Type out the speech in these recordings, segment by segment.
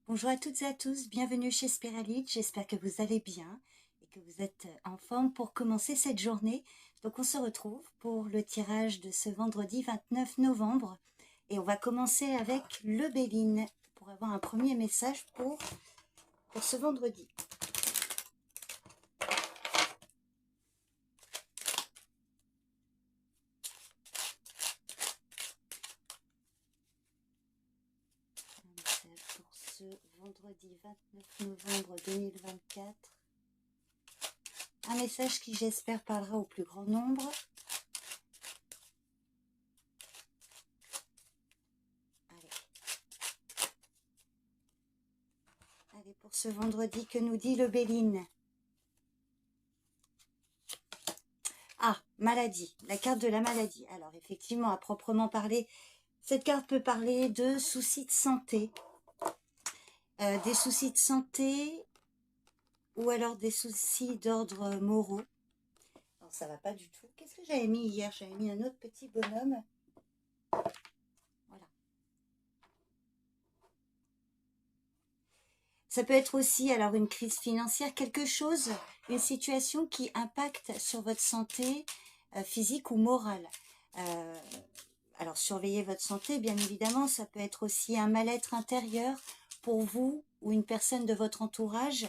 Bonjour à toutes et à tous, bienvenue chez Spiralite, j'espère que vous allez bien et que vous êtes en forme pour commencer cette journée. Donc on se retrouve pour le tirage de ce vendredi 29 novembre et on va commencer avec le Béline pour avoir un premier message pour ce vendredi. Un message pour ce vendredi 29 novembre 2024. Un message qui, j'espère, parlera au plus grand nombre. Allez, pour ce vendredi, que nous dit le Béline? Ah, maladie, la carte de la maladie. Alors, effectivement, à proprement parler, cette carte peut parler de soucis de santé. Des soucis de santé ou alors des soucis d'ordre moraux. Alors, ça va pas du tout. Qu'est-ce que j'avais mis hier? J'avais mis un autre petit bonhomme. Voilà. Ça peut être aussi, alors, une crise financière, quelque chose, une situation qui impacte sur votre santé physique ou morale. Alors, surveillez votre santé, bien évidemment. Ça peut être aussi un mal-être intérieur pour vous ou une personne de votre entourage.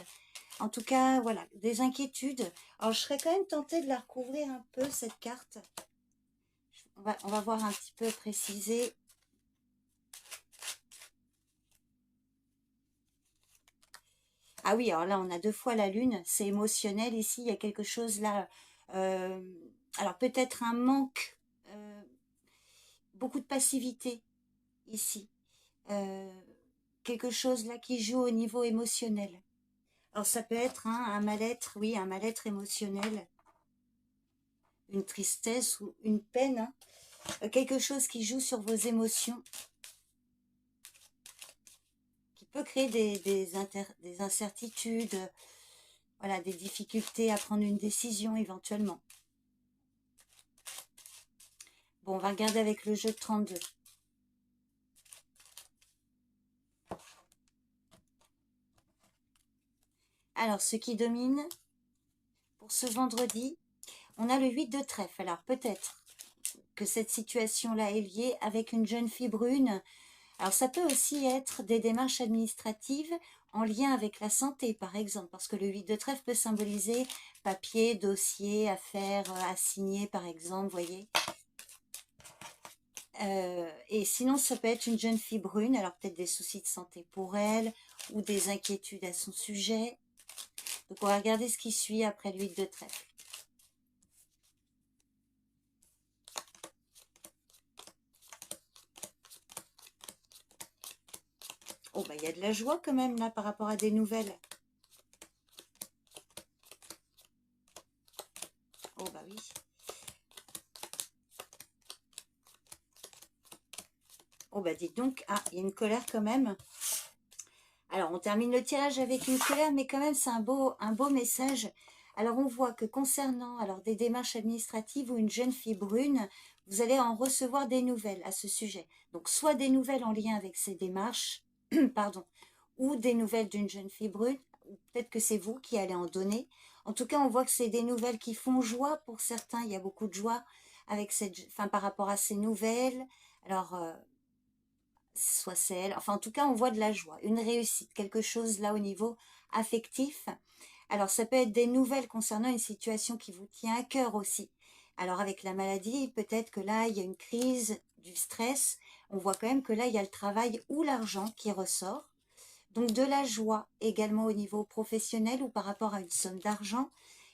En tout cas, voilà, des inquiétudes. Alors, je serais quand même tentée de la recouvrir un peu, cette carte. On va voir un petit peu préciser. Ah oui, alors là, on a deux fois la lune. C'est émotionnel ici. Il y a quelque chose là. Alors, peut-être un manque, beaucoup de passivité ici. Euh, Quelque chose là qui joue au niveau émotionnel. Alors ça peut être un mal-être, oui, un mal-être émotionnel, une tristesse ou une peine, quelque chose qui joue sur vos émotions, qui peut créer des incertitudes, voilà, des difficultés à prendre une décision éventuellement. Bon, on va regarder avec le jeu de 32. Alors, ce qui domine pour ce vendredi, on a le 8 de trèfle. Alors, peut-être que cette situation-là est liée avec une jeune fille brune. Alors, ça peut aussi être des démarches administratives en lien avec la santé, par exemple, parce que le 8 de trèfle peut symboliser papier, dossier, affaires à signer, par exemple, vous voyez. Et sinon, ça peut être une jeune fille brune, alors peut-être des soucis de santé pour elle, ou des inquiétudes à son sujet. Donc, on va regarder ce qui suit après le 8 de trèfle. Oh, bah, il y a de la joie quand même, là, par rapport à des nouvelles. Oh, bah oui. Oh, bah, dites donc, ah, il y a une colère quand même. Alors, on termine le tirage avec une colère, mais quand même, c'est un beau message. Alors, on voit que concernant alors des démarches administratives ou une jeune fille brune, vous allez en recevoir des nouvelles à ce sujet. Donc, soit des nouvelles en lien avec ces démarches, pardon, ou des nouvelles d'une jeune fille brune, ou peut-être que c'est vous qui allez en donner. En tout cas, on voit que c'est des nouvelles qui font joie pour certains. Il y a beaucoup de joie avec par rapport à ces nouvelles. Alors, soit c'est elle, enfin en tout cas on voit de la joie, une réussite, quelque chose là au niveau affectif. Alors ça peut être des nouvelles concernant une situation qui vous tient à cœur aussi. Alors avec la maladie, peut-être que là il y a une crise, du stress, on voit quand même que là il y a le travail ou l'argent qui ressort. Donc de la joie également au niveau professionnel ou par rapport à une somme d'argent.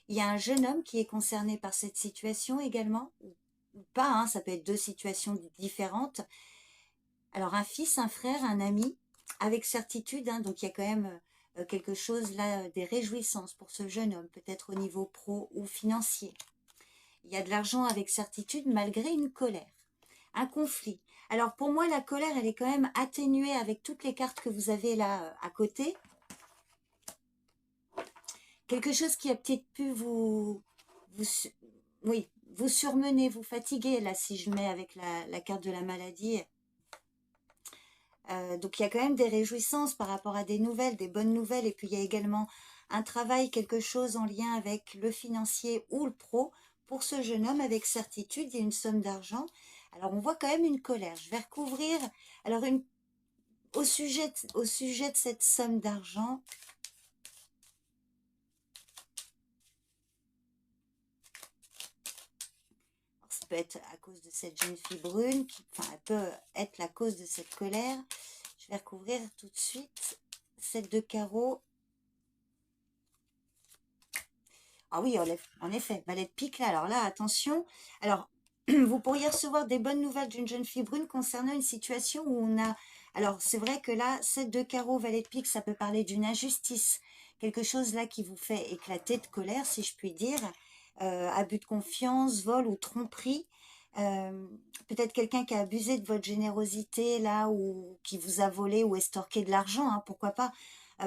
Il y a un jeune homme qui est concerné par cette situation également, ou pas, hein, ça peut être deux situations différentes. Alors un fils, un frère, un ami, avec certitude, hein, donc il y a quand même quelque chose là, des réjouissances pour ce jeune homme, peut-être au niveau pro ou financier. Il y a de l'argent avec certitude malgré une colère, un conflit. Alors pour moi, la colère, elle est quand même atténuée avec toutes les cartes que vous avez là à côté. Quelque chose qui a peut-être pu oui, vous surmener, vous fatiguer, là si je mets avec la carte de la maladie. Donc il y a quand même des réjouissances par rapport à des nouvelles, des bonnes nouvelles. Et puis il y a également un travail, quelque chose en lien avec le financier ou le pro. Pour ce jeune homme, avec certitude, il y a une somme d'argent. Alors on voit quand même une colère. Je vais recouvrir. Alors au sujet de cette somme d'argent, ça peut être à cause de cette jeune fille brune, enfin, elle peut être la cause de cette colère. Je vais recouvrir tout de suite. 7 de carreau. Ah oui, en effet, valet de pique là. Alors là, attention. Alors, vous pourriez recevoir des bonnes nouvelles d'une jeune fille brune concernant une situation où on a... Alors, c'est vrai que là, 7 de carreau, valet de pique, ça peut parler d'une injustice. Quelque chose là qui vous fait éclater de colère, si je puis dire. Abus de confiance, vol ou tromperie. Euh, Peut-être quelqu'un qui a abusé de votre générosité là, ou qui vous a volé ou estorqué de l'argent, hein, pourquoi pas.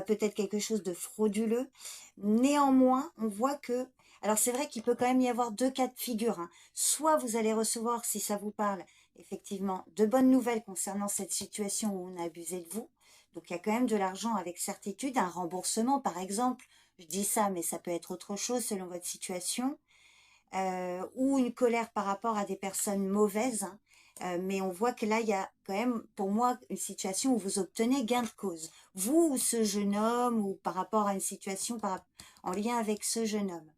Peut-être quelque chose de frauduleux. Néanmoins, on voit que, alors c'est vrai qu'il peut quand même y avoir deux cas de figure, hein. Soit vous allez recevoir, si ça vous parle, effectivement, de bonnes nouvelles concernant cette situation où on a abusé de vous. Donc il y a quand même de l'argent avec certitude, un remboursement par exemple. Je dis ça, mais ça peut être autre chose selon votre situation. Ou une colère par rapport à des personnes mauvaises, hein. Mais on voit que là, il y a quand même, pour moi, une situation où vous obtenez gain de cause. Vous ou ce jeune homme, ou par rapport à une situation en lien avec ce jeune homme.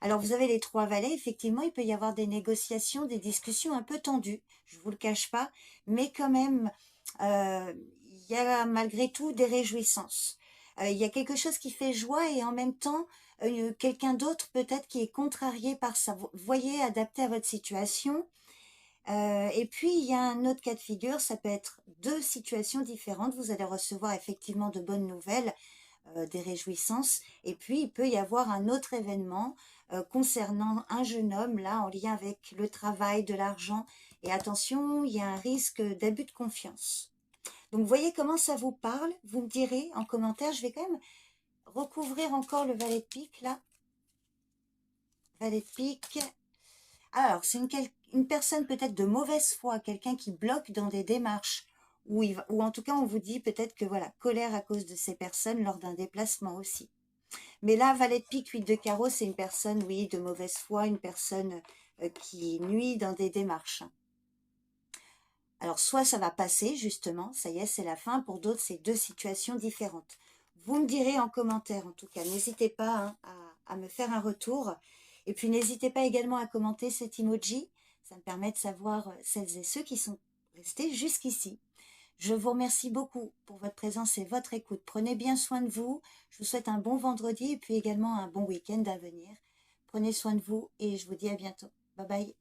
Alors, vous avez les trois valets. Effectivement, il peut y avoir des négociations, des discussions un peu tendues. Je ne vous le cache pas. Mais quand même, il y a malgré tout des réjouissances. Il y a quelque chose qui fait joie et en même temps, quelqu'un d'autre peut-être qui est contrarié par ça. Vous voyez, adapté à votre situation. Et puis, il y a un autre cas de figure. Ça peut être deux situations différentes. Vous allez recevoir effectivement de bonnes nouvelles, des réjouissances. Et puis, il peut y avoir un autre événement concernant un jeune homme, là, en lien avec le travail, de l'argent. Et attention, il y a un risque d'abus de confiance. Donc, vous voyez comment ça vous parle. Vous me direz en commentaire. Je vais quand même recouvrir encore le valet de pique, là. Valet de pique. Alors, c'est une personne peut-être de mauvaise foi, quelqu'un qui bloque dans des démarches. Ou en tout cas, on vous dit peut-être que, voilà, colère à cause de ces personnes lors d'un déplacement aussi. Mais là, valet de pique, 8 de carreau, c'est une personne, oui, de mauvaise foi, une personne qui nuit dans des démarches. Alors, soit ça va passer, justement, ça y est, c'est la fin. Pour d'autres, c'est deux situations différentes. Vous me direz en commentaire, en tout cas. N'hésitez pas, hein, à me faire un retour. Et puis, n'hésitez pas également à commenter cet emoji. Ça me permet de savoir celles et ceux qui sont restés jusqu'ici. Je vous remercie beaucoup pour votre présence et votre écoute. Prenez bien soin de vous. Je vous souhaite un bon vendredi et puis également un bon week-end à venir. Prenez soin de vous et je vous dis à bientôt. Bye bye.